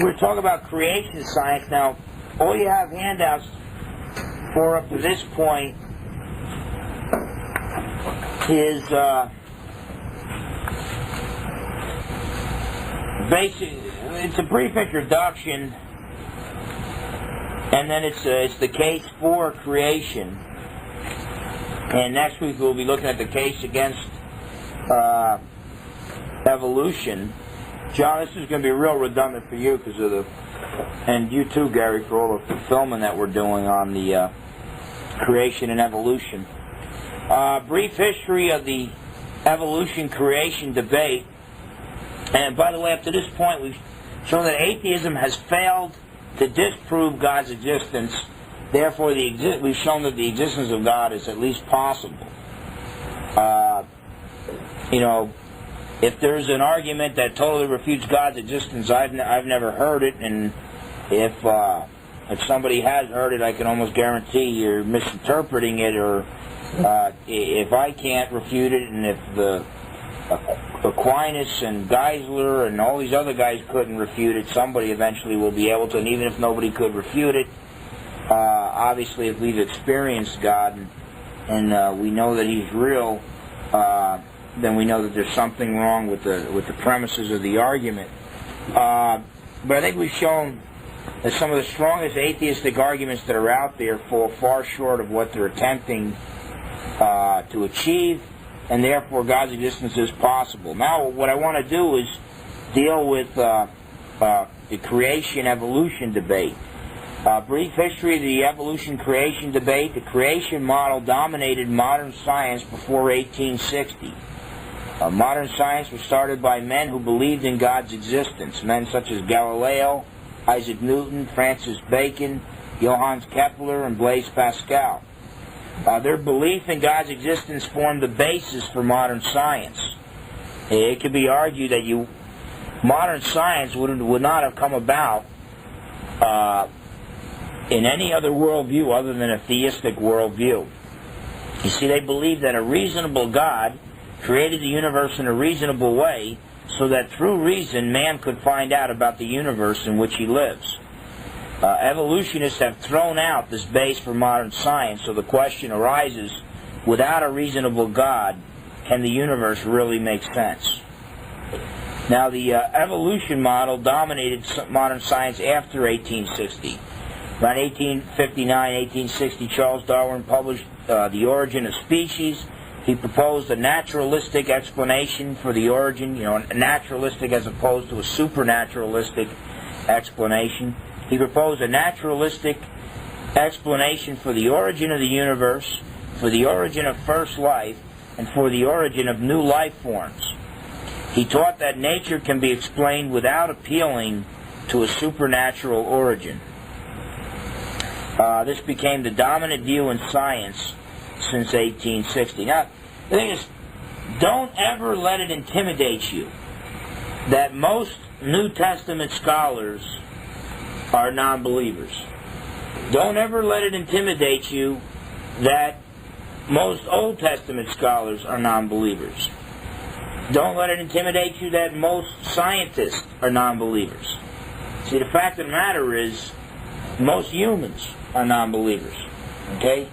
We're talking about creation science now. All you have handouts for up to this point is basic. It's a brief introduction, and then it's the case for creation. And next week we'll be looking at the case against evolution. John, this is going to be real redundant for you because of and you too, Gary, for all the filming that we're doing on the creation and evolution. Brief history of the evolution-creation debate. And by the way, up to this point, we've shown that atheism has failed to disprove God's existence. Therefore, we've shown that the existence of God is at least possible. If there's an argument that totally refutes God's existence, I've never heard it, and if somebody has heard it, I can almost guarantee you're misinterpreting it, or if I can't refute it, and if the Aquinas and Geisler and all these other guys couldn't refute it, somebody eventually will be able to, and even if nobody could refute it, obviously if we've experienced God and we know that He's real, then we know that there's something wrong with the premises of the argument. But I think we've shown that some of the strongest atheistic arguments that are out there fall far short of what they're attempting to achieve, and therefore God's existence is possible. Now what I want to do is deal with the creation-evolution debate. Brief history of the evolution-creation debate. The creation model dominated modern science before 1860. Modern science was started by men who believed in God's existence, men such as Galileo, Isaac Newton, Francis Bacon, Johannes Kepler, and Blaise Pascal. Their belief in God's existence formed the basis for modern science. It could be argued that modern science would not have come about in any other worldview other than a theistic worldview. You see, they believed that a reasonable God created the universe in a reasonable way so that through reason man could find out about the universe in which he lives. Evolutionists have thrown out this base for modern science, so the question arises, without a reasonable God, can the universe really make sense? Now, the evolution model dominated modern science after 1860. Around 1859, 1860, Charles Darwin published The Origin of Species. He proposed a naturalistic explanation for the origin, a naturalistic as opposed to a supernaturalistic explanation. He proposed a naturalistic explanation for the origin of the universe, for the origin of first life, and for the origin of new life forms. He taught that nature can be explained without appealing to a supernatural origin. This became the dominant view in science since 1860. Now, the thing is, don't ever let it intimidate you that most New Testament scholars are non-believers. Don't ever let it intimidate you that most Old Testament scholars are non-believers. Don't let it intimidate you that most scientists are non-believers. See, the fact of the matter is, most humans are non-believers. Okay?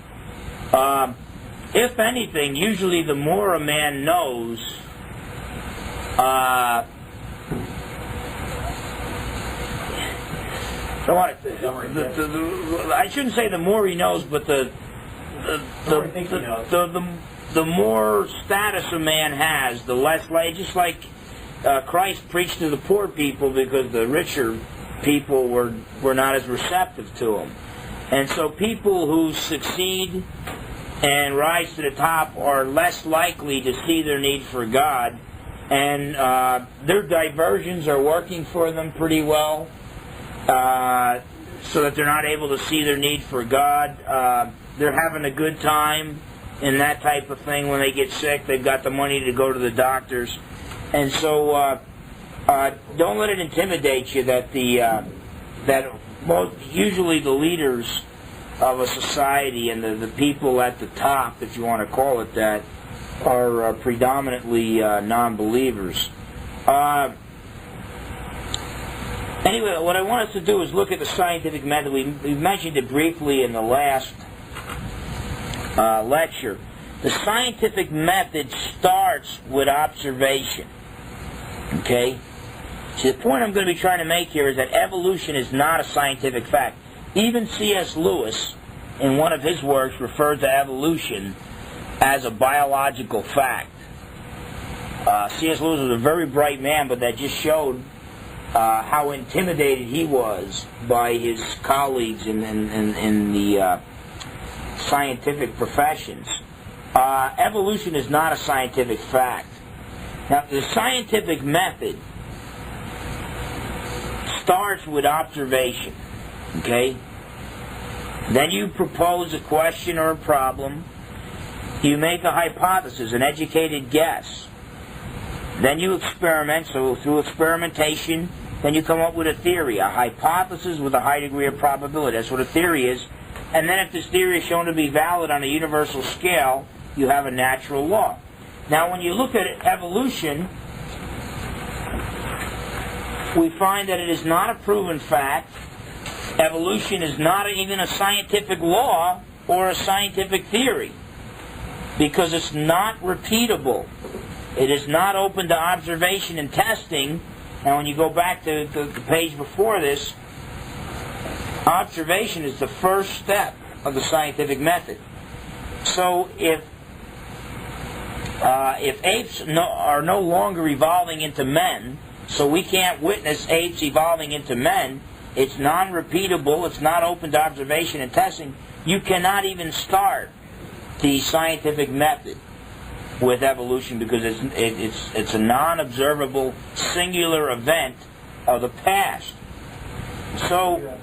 If anything, usually the more a man knows, I shouldn't say the more he knows, but the more status a man has, the less, just like Christ preached to the poor people because the richer people were not as receptive to him. And so people who succeed and rise to the top are less likely to see their need for God, and their diversions are working for them pretty well, so that they're not able to see their need for God. They're having a good time and that type of thing. When they get sick, they've got the money to go to the doctors. And so don't let it intimidate you that usually the leaders of a society and the people at the top, if you want to call it that, are predominantly non-believers. Anyway, what I want us to do is look at the scientific method. We mentioned it briefly in the last lecture. The scientific method starts with observation. Okay? See, the point I'm going to be trying to make here is that evolution is not a scientific fact. Even C.S. Lewis, in one of his works, referred to evolution as a biological fact. C.S. Lewis was a very bright man, but that just showed how intimidated he was by his colleagues in the scientific professions. Evolution is not a scientific fact. Now, the scientific method starts with observation. Okay? Then you propose a question or a problem. You make a hypothesis, an educated guess. Then you experiment, so through experimentation, then you come up with a theory, a hypothesis with a high degree of probability. That's what a theory is. And then if this theory is shown to be valid on a universal scale, you have a natural law. Now when you look at evolution, we find that it is not a proven fact. Evolution is not even a scientific law or a scientific theory, because it's not repeatable. It is not open to observation and testing. Now when you go back to the page before this, observation is the first step of the scientific method. So if apes are no longer evolving into men, so we can't witness apes evolving into men, it's non-repeatable, it's not open to observation and testing, you cannot even start the scientific method with evolution, because it's a non-observable singular event of the past. So,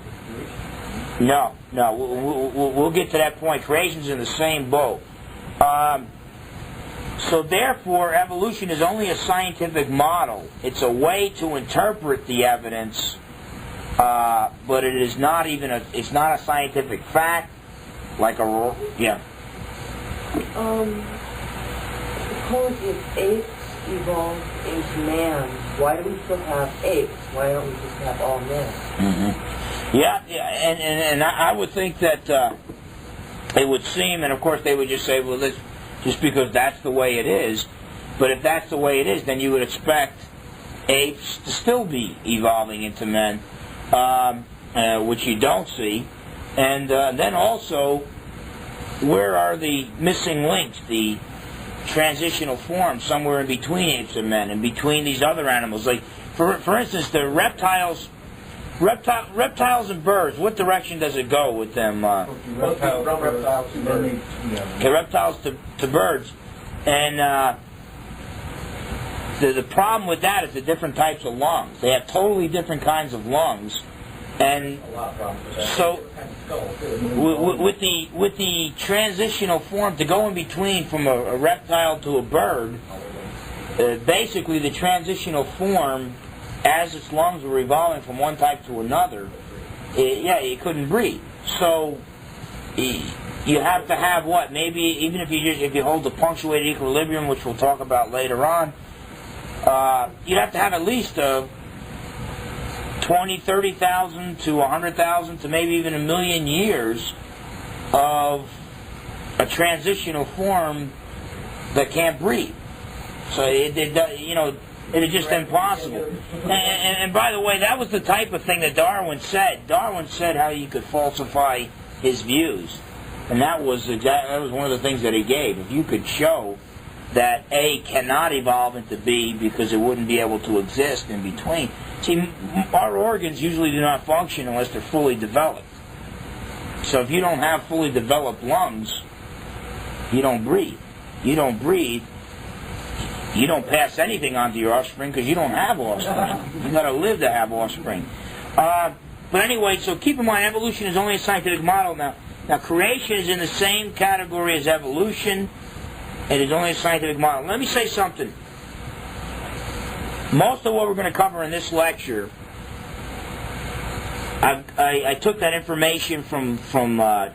no, we'll get to that point. Creation's in the same boat. So therefore, evolution is only a scientific model. It's a way to interpret the evidence, but it is not even it's not a scientific fact, like a, yeah. Suppose if apes evolved into man, why do we still have apes? Why don't we just have all men? Mm-hmm. Yeah, and I would think that it would seem, and of course they would just say, well, this, just because that's the way it is. But if that's the way it is, then you would expect apes to still be evolving into men, which you don't see. And then also, where are the missing links, the transitional forms somewhere in between apes and men, and between these other animals? Like, for instance, the reptiles and birds, what direction does it go with them? Reptiles to birds. And the problem with that is the different types of lungs. They have totally different kinds of lungs. And so with the transitional form to go in between from a reptile to a bird, basically the transitional form, as its lungs were evolving from one type to another, it couldn't breathe. So you have to have what? Maybe even if you hold the punctuated equilibrium, which we'll talk about later on, you'd have to have at least 20, 30,000 to 100,000 to maybe even 1 million years of a transitional form that can't breathe. So it is just impossible. And by the way, that was the type of thing that Darwin said. Darwin said how you could falsify his views, and that was one of the things that he gave. If you could show that A cannot evolve into B because it wouldn't be able to exist in between. See, our organs usually do not function unless they're fully developed. So if you don't have fully developed lungs, you don't breathe. You don't breathe. You don't pass anything on to your offspring because you don't have offspring. You've got to live to have offspring. But anyway, so keep in mind, evolution is only a scientific model now. Now, creation is in the same category as evolution. It is only a scientific model. Let me say something. Most of what we're going to cover in this lecture, I took that information from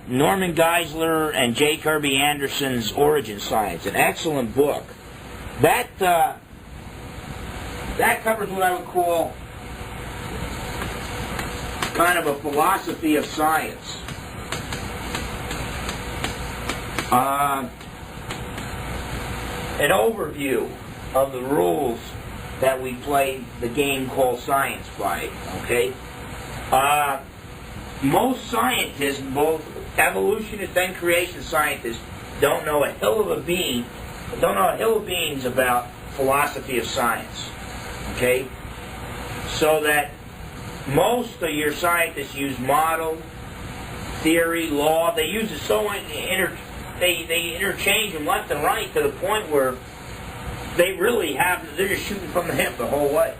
Norman Geisler and J. Kirby Anderson's Origin Science, an excellent book. That covers what I would call kind of a philosophy of science. An overview of the rules that we play the game called science by, okay? Most scientists, both evolutionists and creation scientists, don't know a hill of beans about philosophy of science, okay? So that most of your scientists use model, theory, law. They use it so they interchange them left and right to the point where they're just shooting from the hip the whole way.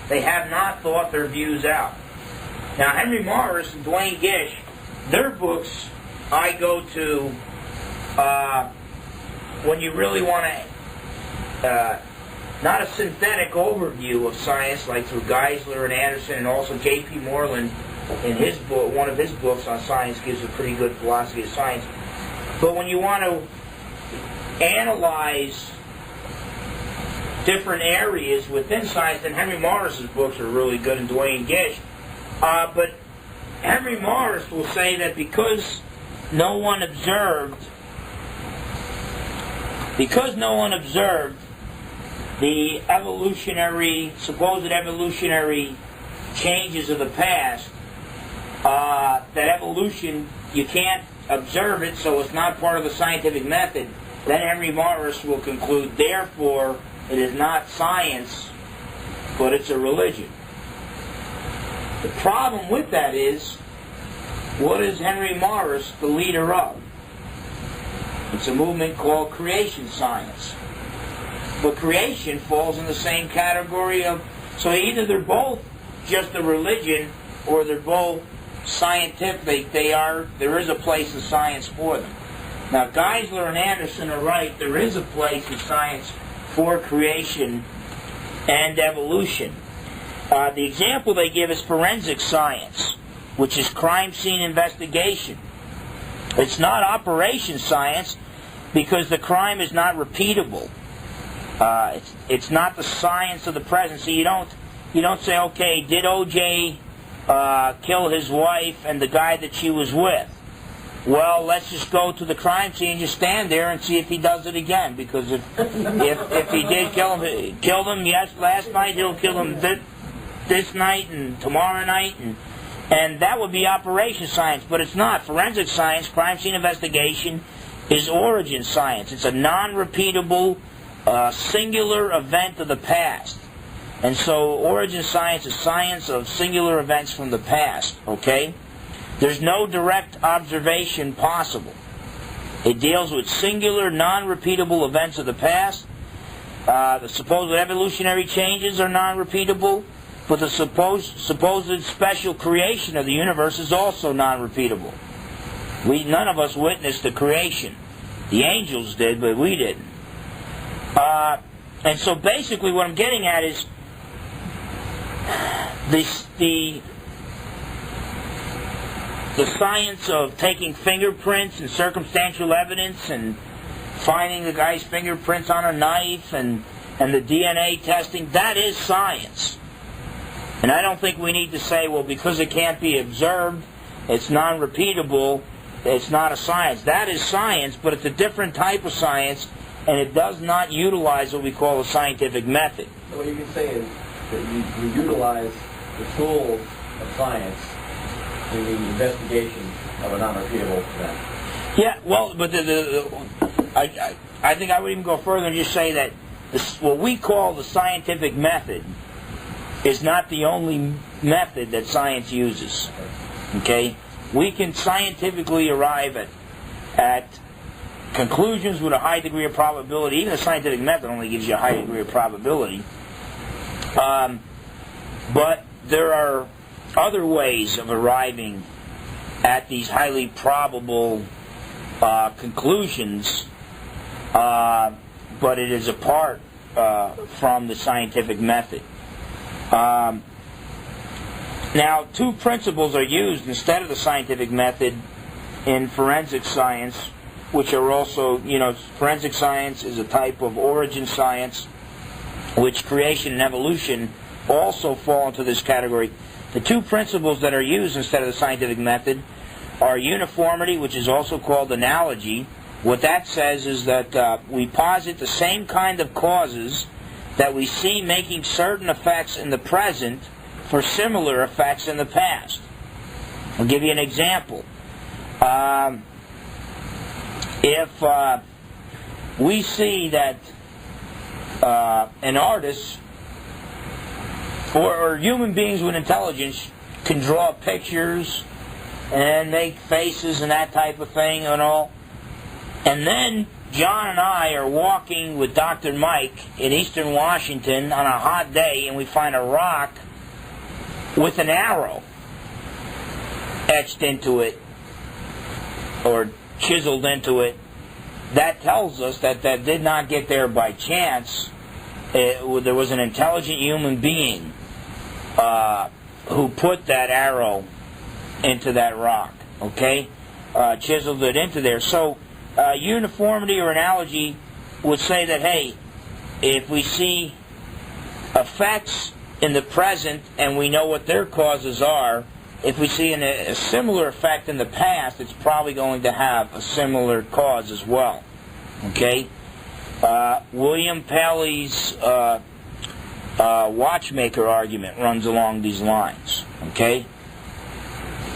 They have not thought their views out. Now, Henry Morris and Dwayne Gish, their books I go to when you really want to, not a synthetic overview of science like through Geisler and Anderson, and also J.P. Moreland in his book, one of his books on science gives a pretty good philosophy of science. But when you want to analyze different areas within science, then Henry Morris's books are really good, and Dwayne Gish. But Henry Morris will say that because no one observed the supposed evolutionary changes of the past, that evolution, you can't observe it, so it's not part of the scientific method, then Henry Morris will conclude, therefore, it is not science, but it's a religion. The problem with that is, what is Henry Morris the leader of? It's a movement called creation science. But creation falls in the same category of, so either they're both just a religion, or they're both scientific. There is a place in science for them. Now, Geisler and Anderson are right. There is a place in science for creation and evolution. The example they give is forensic science, which is crime scene investigation. It's not operation science because the crime is not repeatable. It's not the science of the present. So you don't say, okay, did O.J. Kill his wife and the guy that she was with? Well, let's just go to the crime scene and just stand there and see if he does it again. Because if he did kill them last night, he'll kill him this night and tomorrow night, and that would be operation science, but it's not. Forensic science, crime scene investigation, is origin science. It's a non-repeatable, singular event of the past. And so origin science is science of singular events from the past, okay? There's no direct observation possible. It deals with singular, non-repeatable events of the past. The supposed evolutionary changes are non-repeatable, but the supposed special creation of the universe is also non-repeatable. None of us witnessed the creation. The angels did, but we didn't. And so basically what I'm getting at is the science of taking fingerprints and circumstantial evidence and finding the guy's fingerprints on a knife and the DNA testing, that is science. And I don't think we need to say, well, because it can't be observed, it's non-repeatable, it's not a science. That is science, but it's a different type of science, and it does not utilize what we call a scientific method. So what you can say is that we utilize the tools of science in the investigation of a non-repeatable event. Yeah, well, but I think I would even go further and just say that what we call the scientific method is not the only method that science uses. Okay? We can scientifically arrive at conclusions with a high degree of probability. Even a scientific method only gives you a high degree of probability. But there are other ways of arriving at these highly probable conclusions, but it is apart from the scientific method. Now, two principles are used instead of the scientific method in forensic science, which are also, forensic science is a type of origin science, which creation and evolution also fall into this category. The two principles that are used instead of the scientific method are uniformity, which is also called analogy. What that says is that we posit the same kind of causes that we see making certain effects in the present for similar effects in the past. I'll give you an example. If we see that an artist or human beings with intelligence can draw pictures and make faces and that type of thing and all, and then John and I are walking with Dr. Mike in eastern Washington on a hot day, and we find a rock with an arrow etched into it or chiseled into it. That tells us that that did not get there by chance. There was an intelligent human being who put that arrow into that rock, okay? Chiseled it into there. So uniformity or analogy would say that, hey, if we see effects in the present and we know what their causes are, if we see a similar effect in the past, it's probably going to have a similar cause as well. Okay? William Paley's watchmaker argument runs along these lines. Okay?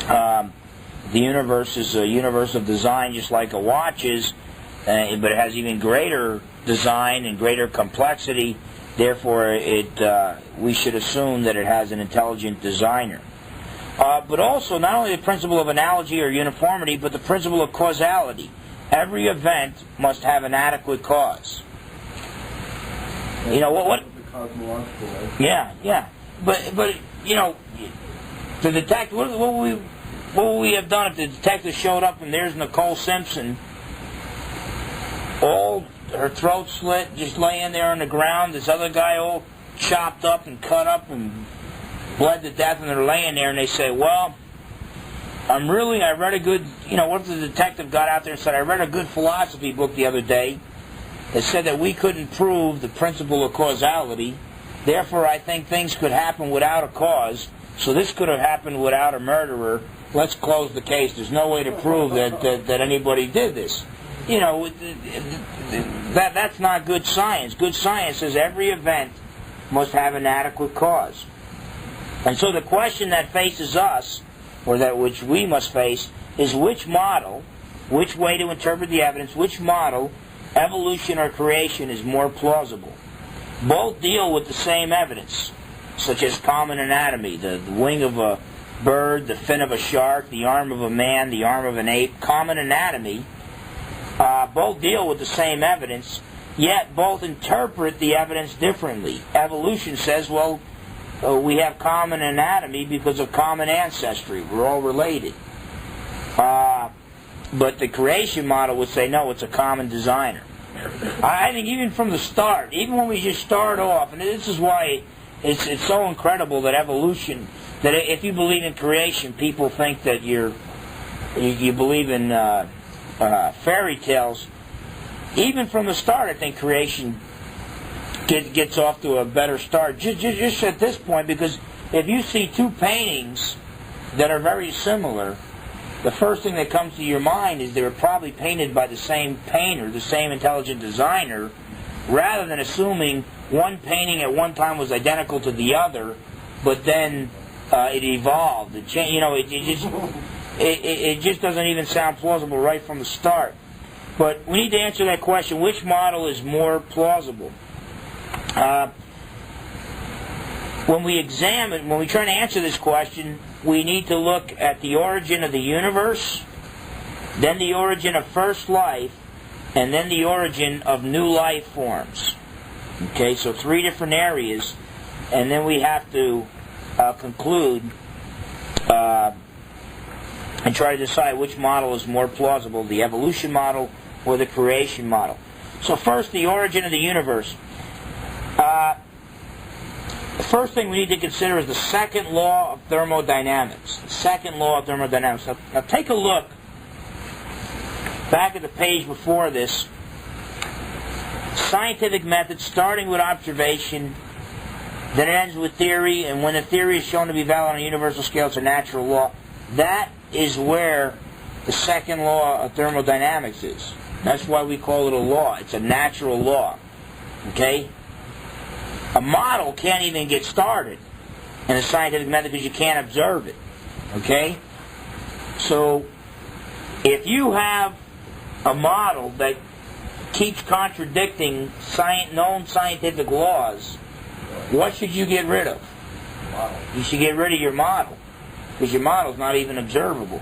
The universe is a universe of design just like a watch is, but it has even greater design and greater complexity. Therefore, we should assume that it has an intelligent designer. But also, not only the principle of analogy or uniformity, but the principle of causality. Every event must have an adequate cause. You know what? The cosmological, right? Yeah. But you know, to detect what would we have done if the detective showed up and there's Nicole Simpson, all her throat slit, just laying there on the ground. This other guy all chopped up and cut up and bled to death, and they're laying there, and they say, well, I read a good, what if the detective got out there and said, I read a good philosophy book the other day that said that we couldn't prove the principle of causality, therefore I think things could happen without a cause, so this could have happened without a murderer, let's close the case, there's no way to prove that anybody did this. That's not good science. Good science says every event must have an adequate cause. And so the question that faces us, or that which we must face, is which model, which way to interpret the evidence, which model, evolution or creation, is more plausible. Both deal with the same evidence, such as common anatomy, the wing of a bird, the fin of a shark, the arm of a man, the arm of an ape. Common anatomy, both deal with the same evidence, yet both interpret the evidence differently. Evolution says, well, we have common anatomy because of common ancestry. We're all related. But the creation model would say, no, it's a common designer. I think even from the start, even when we just start off, and this is why it's so incredible that evolution, that if you believe in creation, people think that you believe in fairy tales. Even from the start, I think creation gets off to a better start. Just at this point, because if you see two paintings that are very similar, the first thing that comes to your mind is they were probably painted by the same painter, the same intelligent designer, rather than assuming one painting at one time was identical to the other, but then it evolved. It just doesn't even sound plausible right from the start. But we need to answer that question: which model is more plausible? When we try to answer this question, we need to look at the origin of the universe, then the origin of first life, and then the origin of new life forms. Okay, so three different areas, and then we have to conclude and try to decide which model is more plausible, the evolution model or the creation model. So first, the origin of the universe. The first thing we need to consider is the second law of thermodynamics. The second law of thermodynamics. Now take a look back at the page before this. Scientific method starting with observation Then it ends with theory, and when a theory is shown to be valid on a universal scale, it's a natural law. That is where the second law of thermodynamics is. That's why we call it a law. It's a natural law. Okay? A model can't even get started in a scientific method because you can't observe it. Okay? So, if you have a model that keeps contradicting known scientific laws, what should you get rid of? You should get rid of your model, because your model's not even observable.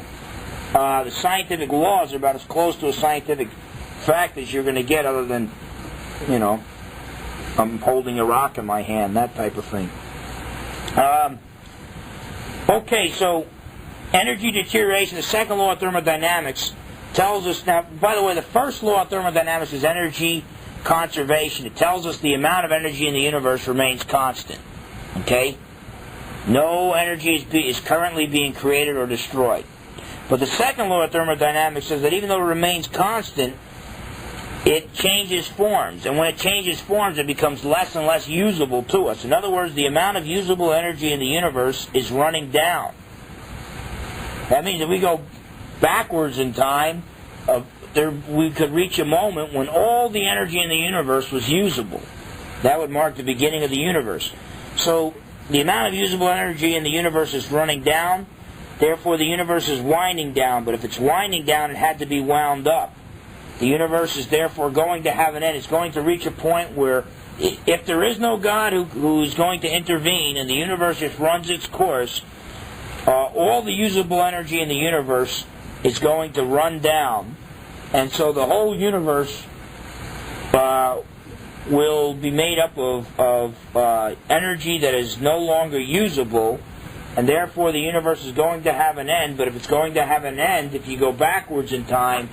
The scientific laws are about as close to a scientific fact as you're going to get, other than, you know, I'm holding a rock in my hand, that type of thing. Okay, so energy deterioration, the second law of thermodynamics tells us, now, by the way, the first law of thermodynamics is energy conservation. It tells us the amount of energy in the universe remains constant. Okay? No energy is currently being created or destroyed. But the second law of thermodynamics says that even though it remains constant, it changes forms. And when it changes forms, it becomes less and less usable to us. In other words, the amount of usable energy in the universe is running down. That means if we go backwards in time, we could reach a moment when all the energy in the universe was usable. That would mark the beginning of the universe. So the amount of usable energy in the universe is running down, therefore the universe is winding down. But if it's winding down, it had to be wound up. The universe is therefore going to have an end. It's going to reach a point where if there is no God who is going to intervene and the universe just runs its course, all the usable energy in the universe is going to run down. And so the whole universe will be made up of energy that is no longer usable, and therefore the universe is going to have an end. But if it's going to have an end, if you go backwards in time,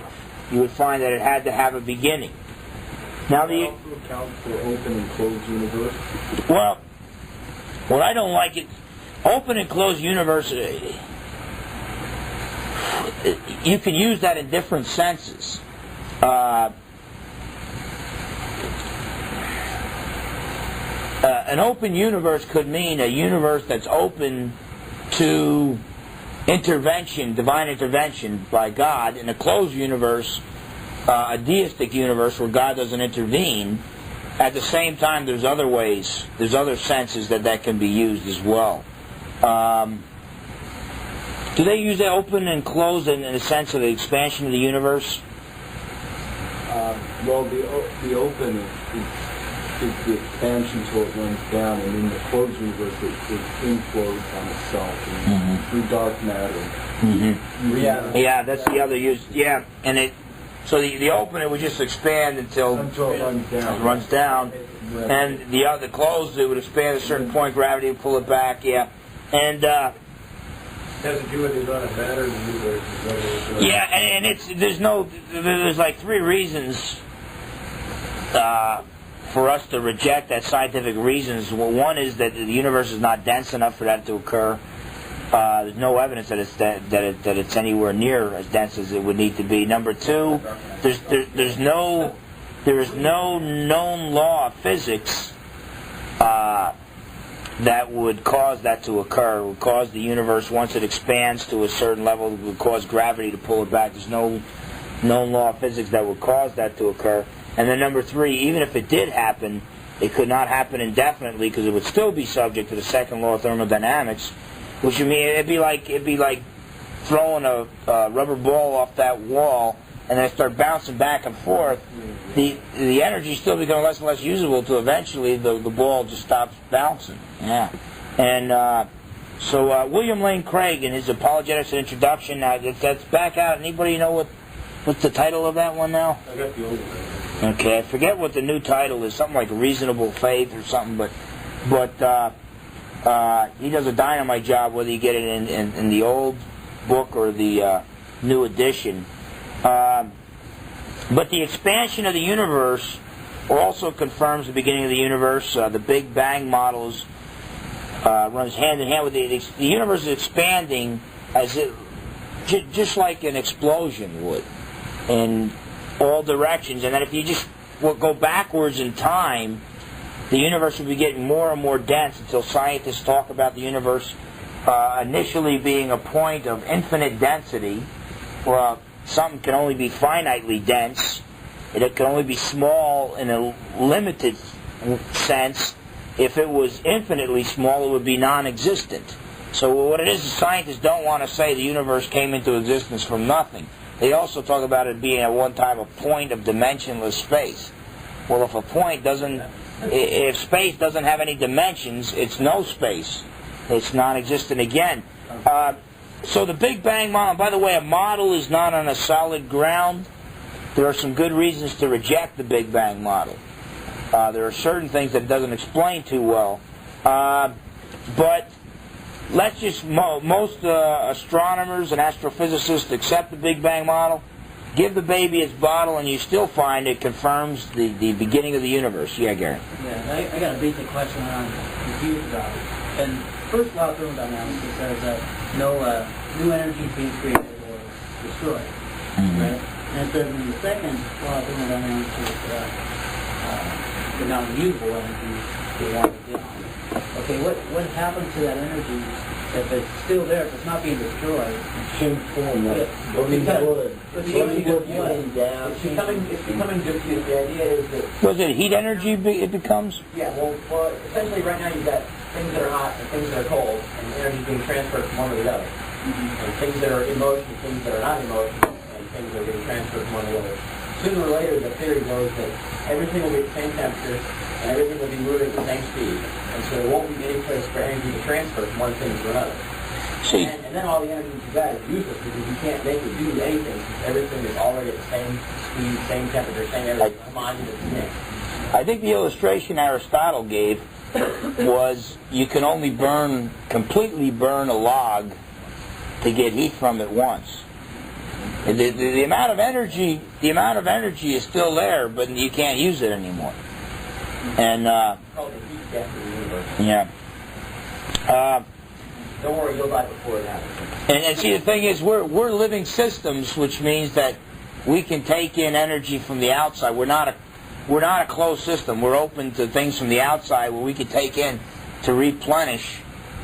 you would find that it had to have a beginning. Now the also account for open and closed universe. Well, what I don't like it, open and closed universe. You can use that in different senses. An open universe could mean a universe that's open to intervention, divine intervention by God. In a closed universe, a deistic universe where God doesn't intervene. At the same time, there's other ways, there's other senses that can be used as well. Do they use that open and closed in a sense of the expansion of the universe? Well, the open is the expansion so it runs down, and in the closed universe it implodes on itself through dark matter. Yeah, that's the other use. Yeah, and so the open, it would just expand until it runs down. And the closed, it would expand at a certain point, gravity would pull it back. Yeah, and has to do with the amount of matter in the universe. Yeah, and there's like three reasons for us to reject that scientific reasons. Well, one is that the universe is not dense enough for that to occur. There's no evidence that it's anywhere near as dense as it would need to be. Number two, there is no known law of physics that would cause that to occur. It would cause the universe, once it expands to a certain level, it would cause gravity to pull it back. There's no known law of physics that would cause that to occur. And then number three, even if it did happen, it could not happen indefinitely, because it would still be subject to the second law of thermodynamics, which would mean it'd be like throwing a rubber ball off that wall and then start bouncing back and forth. The energy still becomes less and less usable till eventually the ball just stops bouncing. Yeah. And so William Lane Craig in his Apologetics and Introduction, now that's back out. Anybody know what's the title of that one now? I got the old one. Okay, I forget what the new title is. Something like Reasonable Faith or something. But he does a dynamite job whether you get it in the old book or the new edition. But the expansion of the universe also confirms the beginning of the universe. The Big Bang models runs hand in hand with the universe is expanding as just like an explosion would in all directions. And then if you just go backwards in time, the universe would be getting more and more dense until scientists talk about the universe initially being a point of infinite density, where something can only be finitely dense. It can only be small in a limited sense. If it was infinitely small, it would be non-existent. So what it is scientists don't want to say the universe came into existence from nothing. They also talk about it being at one time a point of dimensionless space. Well, if a point doesn't, if space doesn't have any dimensions, it's no space. It's non-existent again. So the Big Bang model, by the way, a model is not on a solid ground. There are some good reasons to reject the Big Bang model. There are certain things that it doesn't explain too well. But let's just, most astronomers and astrophysicists accept the Big Bang model. Give the baby its bottle and you still find it confirms the beginning of the universe. Yeah, Gary? Yeah, I got a basic question I'm confused about. And first law of thermodynamics, it says that no new energy is being created or destroyed. Mm-hmm. Right? And it says in the second law of thermodynamics is the non-usable energy they want to get on. Okay, what happens to that energy if it's still there, if it's not being destroyed? Same form, like burning wood. It's becoming diffuse. The idea is that... Was it heat energy it becomes? Yeah, well, essentially right now you've got things that are hot and things that are cold, and energy being transferred from one to the other. And things that are in motion, things that are not in motion, and things that are being transferred from one to the other. Sooner or later, the theory goes that everything will be at the same temperature, and everything will be moving at the same speed. And so there won't be any place for energy to transfer from one thing to another. See, And then all the energy you got is useless because you can't make it do anything since everything is already at the same speed, same temperature, same everything, homogeneous mix. I think the illustration Aristotle gave was you can only completely burn a log to get heat from it once. The amount of energy is still there, but you can't use it anymore. And Called the heat death of the universe. yeah. Don't worry, you'll die before it happens. And see, the thing is, we're living systems, which means that we can take in energy from the outside. We're not a closed system. We're open to things from the outside where we can take in to replenish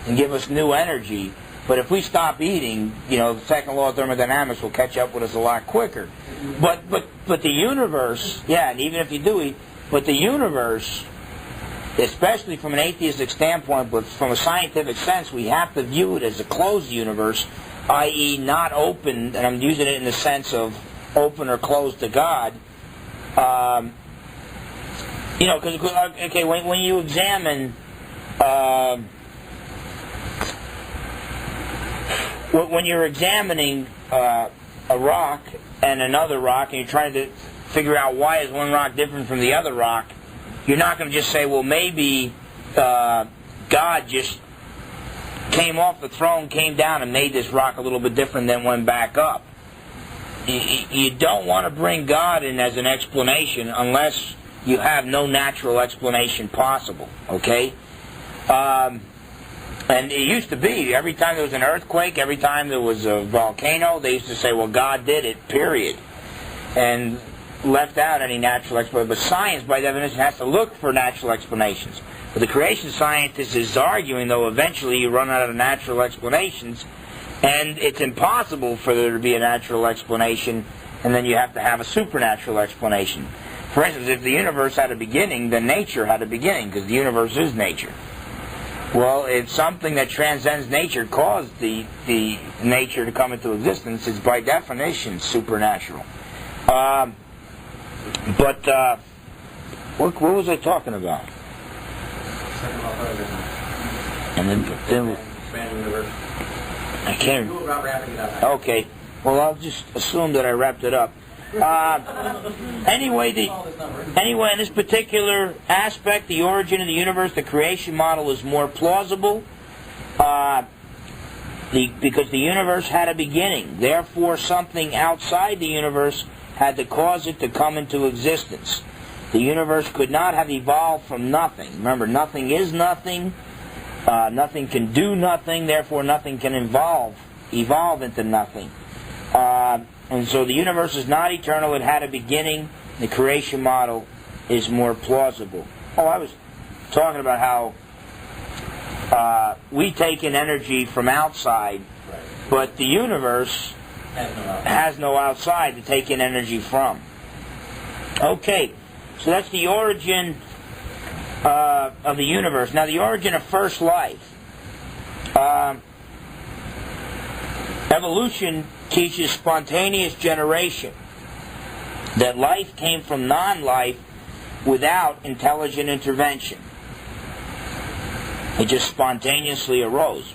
and give us new energy. But if we stop eating, the second law of thermodynamics will catch up with us a lot quicker. But the universe, yeah, and even if you do eat, but the universe, especially from an atheistic standpoint, but from a scientific sense, we have to view it as a closed universe, i.e. not open, and I'm using it in the sense of open or closed to God. Because okay, when you examine when you're examining a rock and another rock, and you're trying to figure out why is one rock different from the other rock, you're not going to just say, well, maybe God just came off the throne, came down, and made this rock a little bit different, then went back up. You don't want to bring God in as an explanation unless you have no natural explanation possible, okay? And it used to be, every time there was an earthquake, every time there was a volcano, they used to say, well, God did it, period. And left out any natural explanation. But science, by definition, has to look for natural explanations. But the creation scientist is arguing, though, eventually you run out of natural explanations, and it's impossible for there to be a natural explanation, and then you have to have a supernatural explanation. For instance, if the universe had a beginning, then nature had a beginning, because the universe is nature. Well, if something that transcends nature caused the nature to come into existence, it's by definition supernatural. But what was I talking about? And then I can't. Okay. Well, I'll just assume that I wrapped it up. Anyway, in this particular aspect, the origin of the universe, the creation model is more plausible because the universe had a beginning. Therefore, something outside the universe had to cause it to come into existence. The universe could not have evolved from nothing. Remember, nothing is nothing. Nothing can do nothing. Therefore, nothing can evolve into nothing. And so the universe is not eternal. It had a beginning. The creation model is more plausible. Oh, talking about how we take in energy from outside, but the universe has no outside to take in energy from. Okay, so that's the origin of the universe. Now, the origin of first life. Evolution teaches spontaneous generation, that life came from non-life without intelligent intervention. It just spontaneously arose.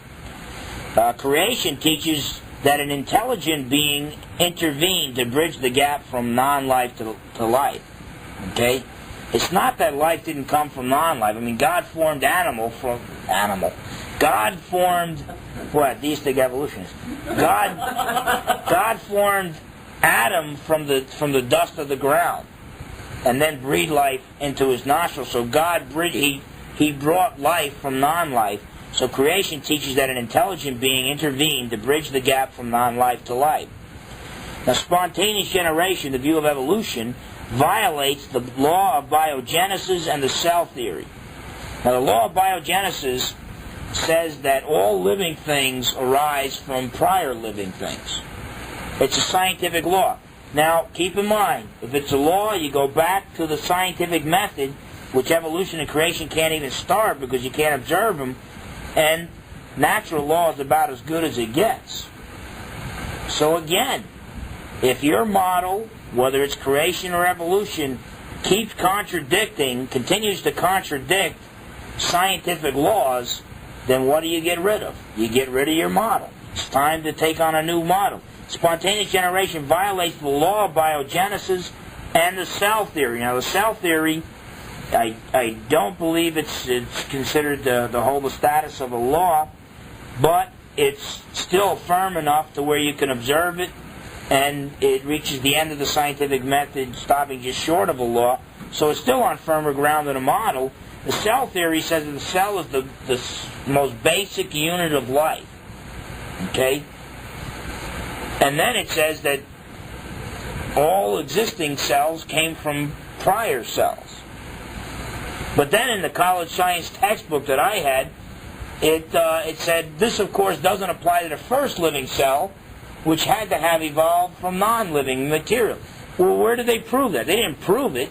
Creation teaches that an intelligent being intervened to bridge the gap from non-life to life. Okay? It's not that life didn't come from non-life. I mean, God formed animal from animal. God formed what? Theistic evolutionists. God formed Adam from the dust of the ground, and then breathed life into his nostrils. So he brought life from non-life. So creation teaches that an intelligent being intervened to bridge the gap from non-life to life. Now, spontaneous generation, the view of evolution, violates the law of biogenesis and the cell theory. Now, the law of biogenesis says that all living things arise from prior living things. It's a scientific law. Now, keep in mind, if it's a law, you go back to the scientific method, which evolution and creation can't even start because you can't observe them, and natural law is about as good as it gets. So again, if your model, whether it's creation or evolution, keeps contradicting, continues to contradict scientific laws, then what do you get rid of? You get rid of your model. It's time to take on a new model. Spontaneous generation violates the law of biogenesis and the cell theory. Now, the cell theory, I don't believe it's considered to hold the status of a law, but it's still firm enough to where you can observe it, and it reaches the end of the scientific method, stopping just short of a law. So it's still on firmer ground than a model. The cell theory says that the cell is the most basic unit of life. Okay? And then it says that all existing cells came from prior cells. But then in the college science textbook that I had, it said this, of course, doesn't apply to the first living cell, which had to have evolved from non-living material. Well, where did they prove that? They didn't prove it.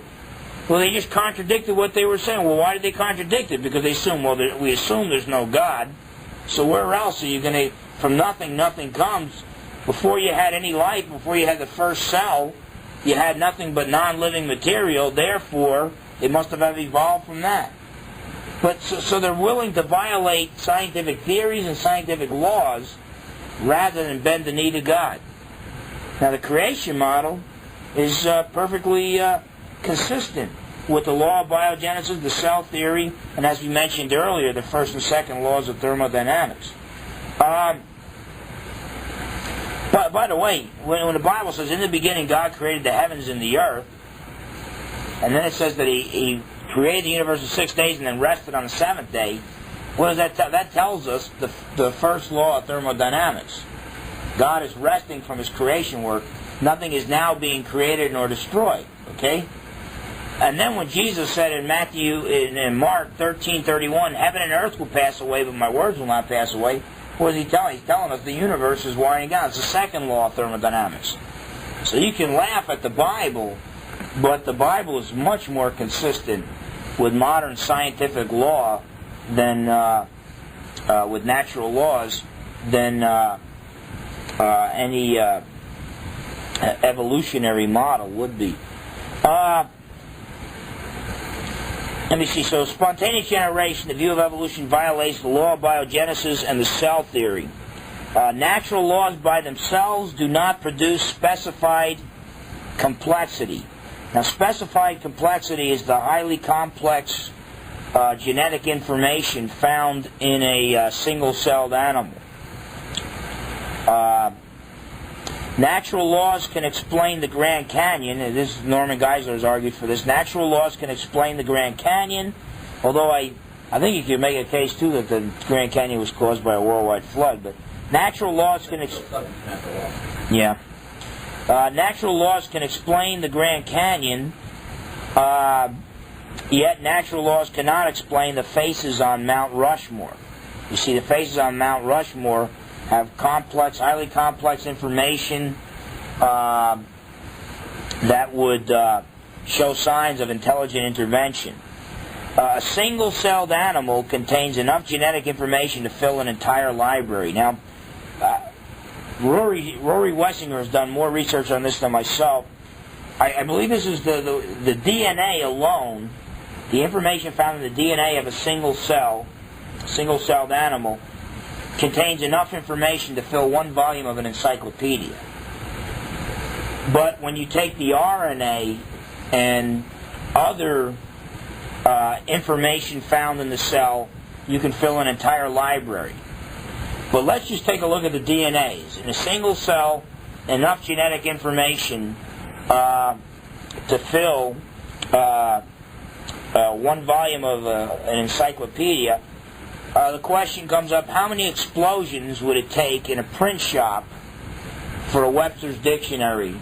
Well, they just contradicted what they were saying. Well, why did they contradict it? Because they assume, well, we assume there's no God. So where else are you going to, from nothing, nothing comes. Before you had any life, before you had the first cell, you had nothing but non-living material. Therefore, it must have evolved from that. But so they're willing to violate scientific theories and scientific laws rather than bend the knee to God. Now, the creation model is perfectly consistent with the law of biogenesis, the cell theory, and as we mentioned earlier, the first and second laws of thermodynamics. But by the way, when the Bible says, in the beginning God created the heavens and the earth, and then it says that He created the universe in 6 days and then rested on the seventh day, what does that tell? That tells us the first law of thermodynamics. God is resting from His creation work. Nothing is now being created nor destroyed. Okay? And then when Jesus said in Mark 13:31, heaven and earth will pass away, but my words will not pass away, what is He telling? He's telling us the universe is winding down. It's the second law of thermodynamics. So you can laugh at the Bible, but the Bible is much more consistent with modern scientific law than with natural laws than any evolutionary model would be. Let me see. So spontaneous generation, the view of evolution, violates the law of biogenesis and the cell theory. Natural laws by themselves do not produce specified complexity. Now, specified complexity is the highly complex genetic information found in a single-celled animal. Natural laws can explain the Grand Canyon, and this Norman Geisler has argued for this. Natural laws can explain the Grand Canyon, although I think you could make a case too that the Grand Canyon was caused by a worldwide flood. But natural laws can natural laws can explain the Grand Canyon, Yet natural laws cannot explain the faces on Mount Rushmore. You see, the faces on Mount Rushmore have complex, highly complex information that would show signs of intelligent intervention. A single-celled animal contains enough genetic information to fill an entire library. Now, Rory Wessinger has done more research on this than myself. I believe this is the DNA alone, the information found in the DNA of a single-celled animal contains enough information to fill one volume of an encyclopedia. But when you take the RNA and other information found in the cell, you can fill an entire library. But let's just take a look at the DNAs. In a single cell, enough genetic information to fill one volume of an encyclopedia. The question comes up, how many explosions would it take in a print shop for a Webster's Dictionary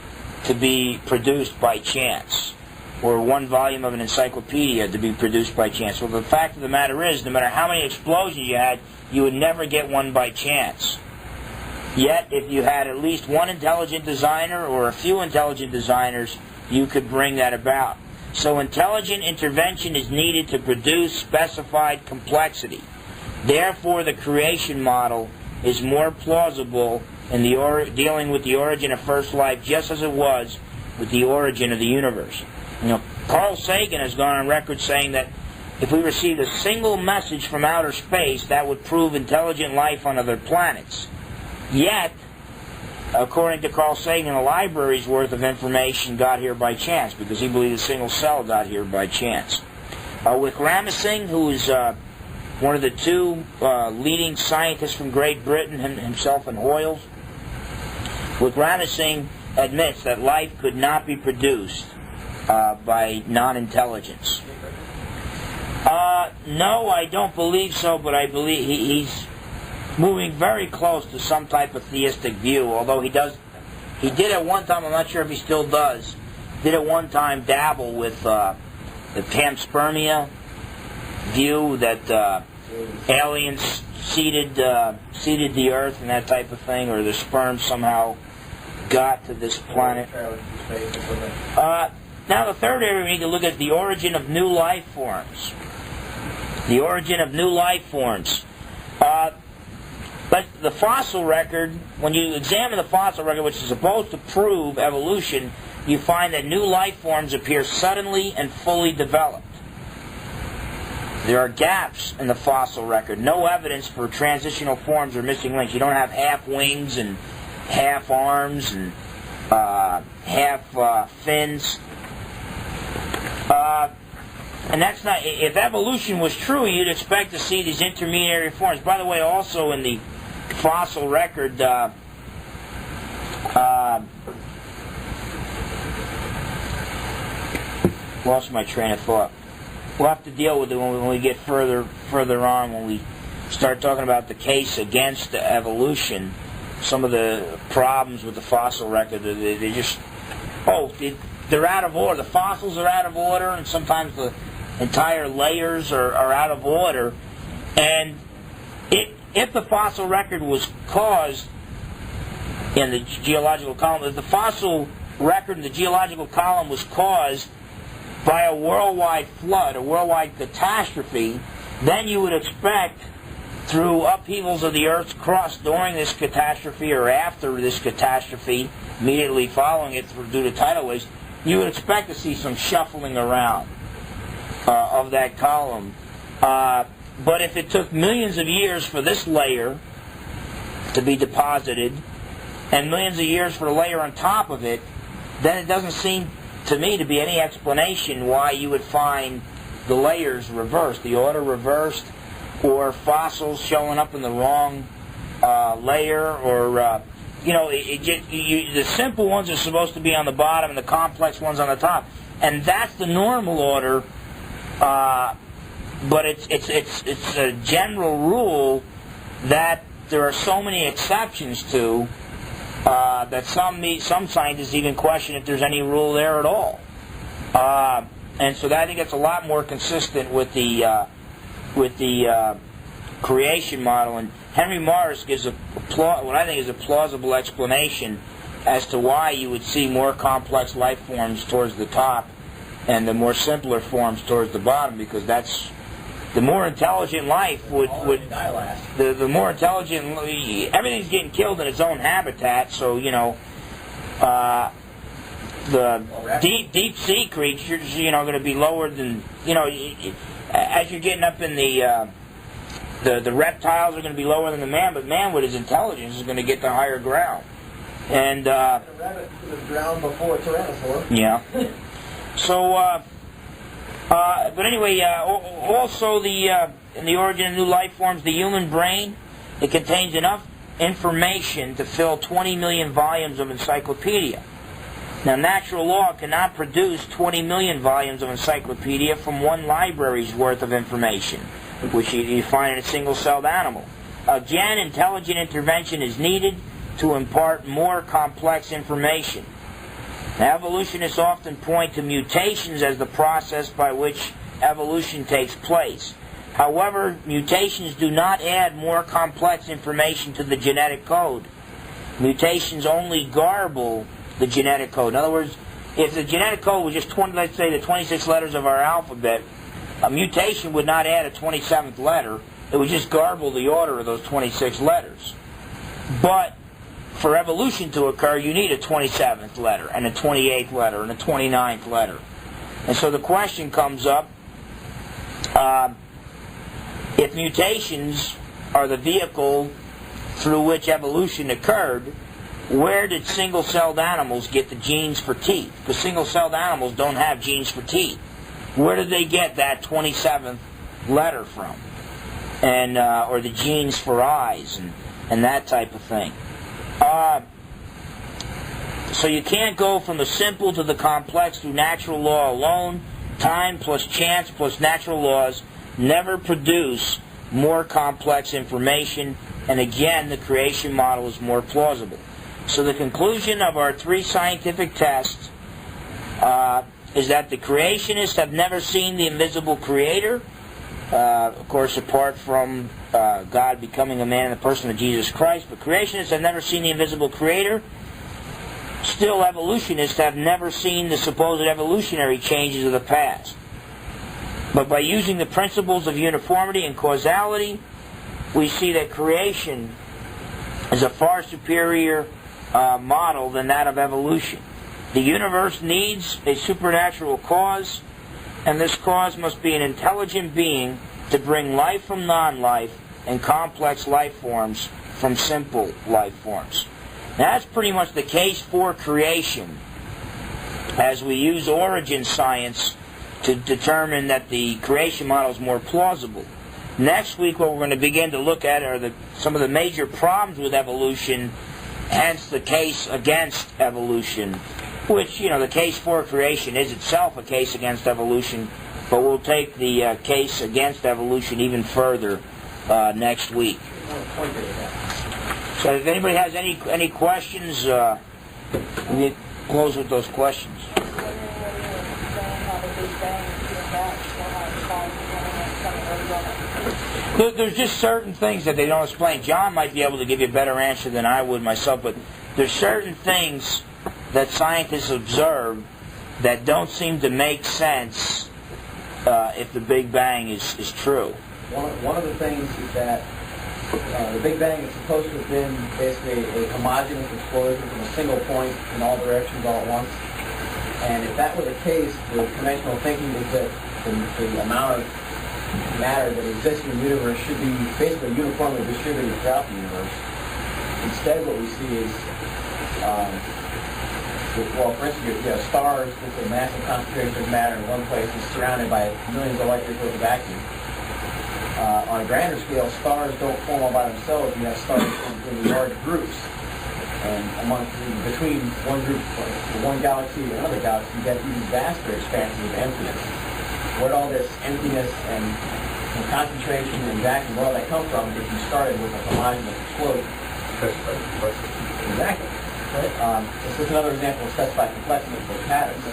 to be produced by chance, or one volume of an encyclopedia to be produced by chance? Well, the fact of the matter is, no matter how many explosions you had, you would never get one by chance. Yet, if you had at least one intelligent designer or a few intelligent designers, you could bring that about. So intelligent intervention is needed to produce specified complexity. Therefore, the creation model is more plausible in dealing with the origin of first life, just as it was with the origin of the universe. You know, Carl Sagan has gone on record saying that if we received a single message from outer space, that would prove intelligent life on other planets. Yet, according to Carl Sagan, a library's worth of information got here by chance, because he believed a single cell got here by chance. Wickramasinghe, who is one of the two leading scientists from Great Britain, himself and Hoyles, Wickramasinghe admits that life could not be produced by non-intelligence. No, I don't believe so, but I believe he's moving very close to some type of theistic view, although he did at one time, I'm not sure if he still does, did at one time dabble with the panspermia view that aliens seeded the Earth and that type of thing, or the sperm somehow got to this planet. Now the third area we need to look at the origin of new life forms. The origin of new life forms. But the fossil record, when you examine the fossil record, which is supposed to prove evolution, you find that new life forms appear suddenly and fully developed. There are gaps in the fossil record. No evidence for transitional forms or missing links. You don't have half wings and half arms and half fins. And that's not, if evolution was true, you'd expect to see these intermediary forms. By the way, also in the fossil record, lost my train of thought. We'll have to deal with it when we get further on, when we start talking about the case against evolution. Some of the problems with the fossil record, they just, they're out of order. The fossils are out of order, and sometimes the entire layers are out of order. And if the fossil record was caused in the geological column, if the fossil record in the geological column was caused by a worldwide flood, a worldwide catastrophe, then you would expect, through upheavals of the Earth's crust during this catastrophe or after this catastrophe, immediately following it due to tidal waves, you would expect to see some shuffling around of that column. But if it took millions of years for this layer to be deposited, and millions of years for the layer on top of it, then it doesn't seem to me to be any explanation why you would find the layers reversed, the order reversed, or fossils showing up in the wrong layer, or the simple ones are supposed to be on the bottom and the complex ones on the top, and that's the normal order. But it's a general rule that there are so many exceptions to that some scientists even question if there's any rule there at all. And so I think that's a lot more consistent with the creation model. And Henry Morris gives what I think is a plausible explanation as to why you would see more complex life forms towards the top and the more simpler forms towards the bottom, because that's the more intelligent life would the more intelligent, everything's getting killed in its own habitat. So the deep sea creatures going to be lower than as you're getting up in the reptiles are going to be lower than the man, but man with his intelligence is going to get to higher ground. And a rabbit could have drowned before a tyrannosaur. Yeah. So, but anyway, also in the origin of new life forms, the human brain, it contains enough information to fill 20 million volumes of encyclopedia. Now, natural law cannot produce 20 million volumes of encyclopedia from one library's worth of information, which you find in a single-celled animal. Again, intelligent intervention is needed to impart more complex information. Now, evolutionists often point to mutations as the process by which evolution takes place. However, mutations do not add more complex information to the genetic code. Mutations only garble the genetic code. In other words, if the genetic code was just let's say the 26 letters of our alphabet, a mutation would not add a 27th letter. It would just garble the order of those 26 letters. But for evolution to occur, you need a 27th letter, and a 28th letter, and a 29th letter. And so the question comes up, if mutations are the vehicle through which evolution occurred, where did single-celled animals get the genes for teeth? Because single-celled animals don't have genes for teeth. Where did they get that 27th letter from? And or the genes for eyes and that type of thing. So you can't go from the simple to the complex through natural law alone. Time plus chance plus natural laws never produce more complex information, and again, the creation model is more plausible. So the conclusion of our three scientific tests is that the creationists have never seen the invisible creator, of course, apart from God becoming a man in the person of Jesus Christ, but creationists have never seen the invisible creator. Still, evolutionists have never seen the supposed evolutionary changes of the past. But by using the principles of uniformity and causality, we see that creation is a far superior model than that of evolution. The universe needs a supernatural cause, and this cause must be an intelligent being to bring life from non-life and complex life forms from simple life forms. Now, that's pretty much the case for creation, as we use origin science to determine that the creation model is more plausible. Next week, what we're going to begin to look at are some of the major problems with evolution, hence the case against evolution, which, the case for creation is itself a case against evolution, but we'll take the case against evolution even further next week. So if anybody has any questions, we close with those questions. There's just certain things that they don't explain. John might be able to give you a better answer than I would myself, but there's certain things that scientists observe that don't seem to make sense if the Big Bang is true. One of the things is that the Big Bang is supposed to have been basically a homogeneous explosion from a single point in all directions all at once. And if that were the case, the conventional thinking is that the amount of matter that exists in the universe should be basically uniformly distributed throughout the universe. Instead, what we see is, for instance, stars with a massive concentration of matter in one place is surrounded by millions of light years worth of vacuum. On a grander scale, stars don't form all by themselves. You have stars in large groups. And between one group, one galaxy and another galaxy, you get even vaster expansions of emptiness. Where did all this emptiness and concentration and vacuum, where did that come from if you started with a homogeneous explosion? Exactly. Right? This is another example of specified complexity for patterns.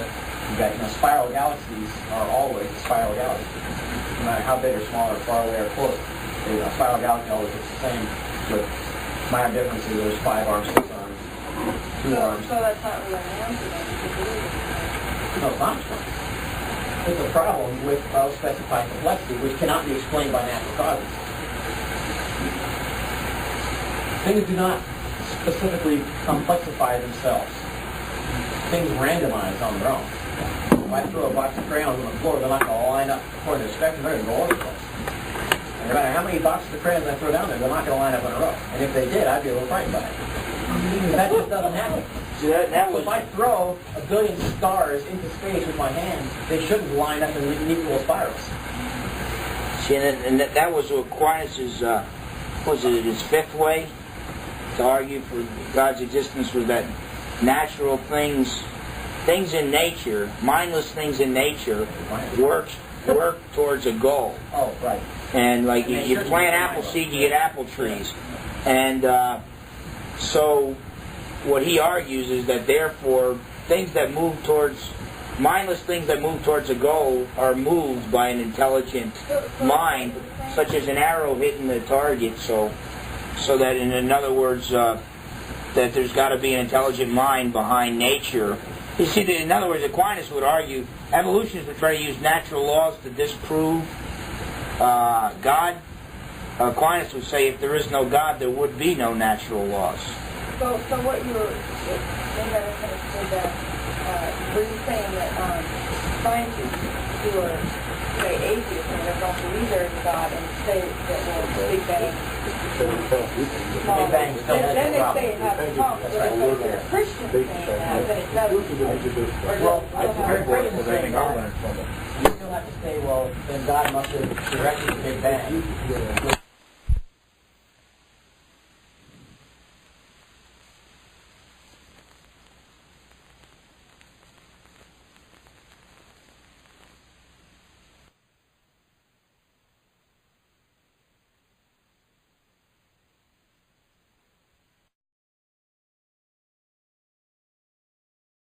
You've got, spiral galaxies are always spiral galaxies. No matter how big or small or far away or close, a spiral galaxy always looks the same, with minor differences. There's 5 arms, 6 arms, 2 arms. So that's not really an answer then, if you believe it. No, it's not. It's a problem with well-specified complexity, which cannot be explained by natural causes. Things do not specifically complexify themselves. Things randomize on their own. If I throw a box of crayons on the floor, they're not going to line up according to the spectrum. They're going to go all over the place. And no matter how many boxes of crayons I throw down there, they're not going to line up in a row. And if they did, I'd be a little frightened by it. That just doesn't happen. See, that was, If I throw a billion stars into space with my hand, they shouldn't line up in equal spirals. see, and that was Aquinas's, was it his 5th way to argue for God's existence, was that natural things in nature, mindless things in nature, work towards a goal. Oh, right. And like you plant apple seed, you get apple trees. And so what he argues is that therefore things that move towards, mindless things that move towards a goal are moved by an intelligent mind, such as an arrow hitting the target. So that in other words, that there's got to be an intelligent mind behind nature. You see, that in other words, Aquinas would argue evolutionists would try to use natural laws to disprove God. Aquinas would say if there is no God, there would be no natural laws. So what you were, maybe I misunderstood that, were you saying that scientists who are, say, atheists, and they're going to believe there is a God and say that the Big Bang, Big Bang still has then a they problem. say it has a problem. But if they're Christians saying that, then it doesn't. Well, very Christians saying that, you still have to say, well, then God must have directed the Big Bang.